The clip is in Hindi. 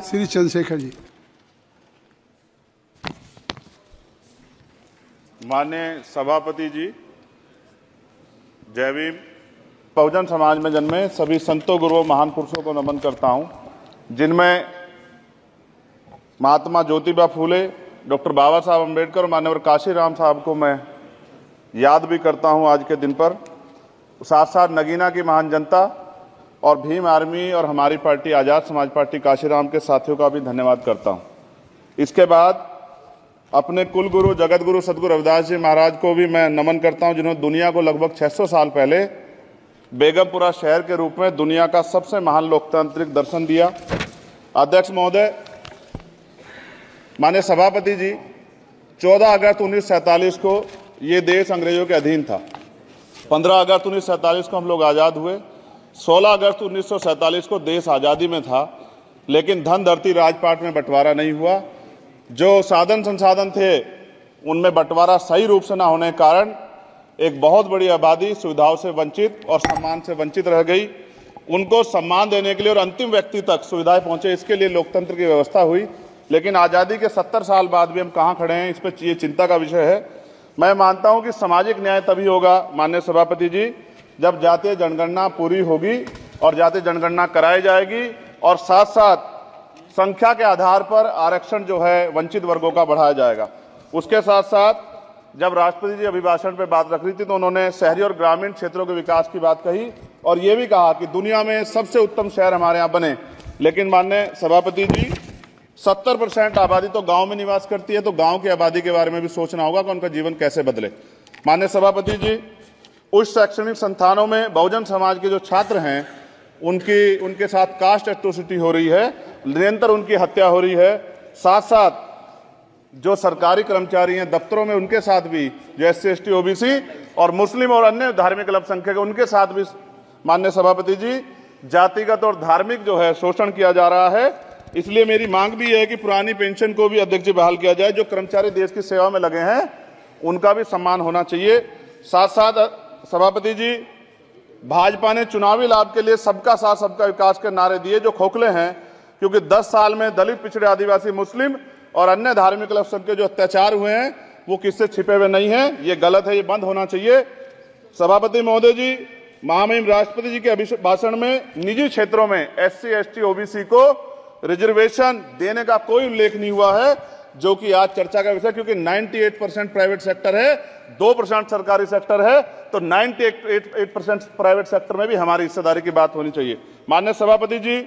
श्री चंद्रशेखर जी। माननीय सभापति जी, जय भीम। बहुजन समाज में जन्मे सभी संतों, गुरुओं, महान पुरुषों को नमन करता हूं, जिनमें महात्मा ज्योतिबा फूले, डॉक्टर बाबा साहब अम्बेडकर और मान्यवर काशीराम साहब को मैं याद भी करता हूं आज के दिन पर। साथ साथ नगीना की महान जनता और भीम आर्मी और हमारी पार्टी आज़ाद समाज पार्टी काशीराम के साथियों का भी धन्यवाद करता हूं। इसके बाद अपने कुल गुरु जगत गुरु सदगुरु रविदास जी महाराज को भी मैं नमन करता हूं, जिन्होंने दुनिया को लगभग 600 साल पहले बेगमपुरा शहर के रूप में दुनिया का सबसे महान लोकतांत्रिक दर्शन दिया। अध्यक्ष महोदय, माननीय सभापति जी, 14 अगस्त 1947 को ये देश अंग्रेजों के अधीन था। 15 अगस्त 1947 को हम लोग आज़ाद हुए। 16 अगस्त 1947 को देश आज़ादी में था, लेकिन धन धरती राजपाट में बंटवारा नहीं हुआ। जो साधन संसाधन थे उनमें बंटवारा सही रूप से न होने के कारण एक बहुत बड़ी आबादी सुविधाओं से वंचित और सम्मान से वंचित रह गई। उनको सम्मान देने के लिए और अंतिम व्यक्ति तक सुविधाएं पहुंचे, इसके लिए लोकतंत्र की व्यवस्था हुई। लेकिन आज़ादी के 70 साल बाद भी हम कहाँ खड़े हैं, इस पर ये चिंता का विषय है। मैं मानता हूं कि सामाजिक न्याय तभी होगा माननीय सभापति जी, जब जातीय जनगणना पूरी होगी और जातीय जनगणना कराई जाएगी और साथ साथ संख्या के आधार पर आरक्षण जो है वंचित वर्गों का बढ़ाया जाएगा। उसके साथ साथ जब राष्ट्रपति जी अभिभाषण पे बात रख रही थी तो उन्होंने शहरी और ग्रामीण क्षेत्रों के विकास की बात कही और ये भी कहा कि दुनिया में सबसे उत्तम शहर हमारे यहाँ बने। लेकिन माननीय सभापति जी, 70% आबादी तो गांव में निवास करती है, तो गांव की आबादी के बारे में भी सोचना होगा कि उनका जीवन कैसे बदले। माननीय सभापति जी, उच्च शैक्षणिक संस्थानों में बहुजन समाज के जो छात्र हैं उनके साथ कास्ट एट्रोसिटी हो रही है, निरंतर उनकी हत्या हो रही है। साथ साथ जो सरकारी कर्मचारी हैं दफ्तरों में, उनके साथ भी जो SC ST OBC और मुस्लिम और अन्य धार्मिक अल्पसंख्यक उनके साथ भी माननीय सभापति जी जातिगत और धार्मिक जो है शोषण किया जा रहा है। इसलिए मेरी मांग भी है कि पुरानी पेंशन को भी अध्यक्ष जी बहाल किया जाए। जो कर्मचारी देश की सेवा में लगे हैं उनका भी सम्मान होना चाहिए। साथ साथ सभापति जी, भाजपा ने चुनावी लाभ के लिए सबका साथ सबका विकास के नारे दिए जो खोखले हैं, क्योंकि 10 साल में दलित, पिछड़े, आदिवासी, मुस्लिम और अन्य धार्मिक अल्पसंख्यक जो अत्याचार हुए हैं वो किससे छिपे हुए नहीं हैं। ये गलत है, ये बंद होना चाहिए। सभापति महोदय जी, महामहिम राष्ट्रपति जी के अभिभाषण में निजी क्षेत्रों में SC ST OBC को रिजर्वेशन देने का कोई उल्लेख नहीं हुआ है, जो कि आज चर्चा का विषय, क्योंकि 98% प्राइवेट सेक्टर है, 2% सरकारी सेक्टर है, तो 98% प्राइवेट सेक्टर में भी हमारी हिस्सेदारी की बात होनी चाहिए। माननीय सभापति जी,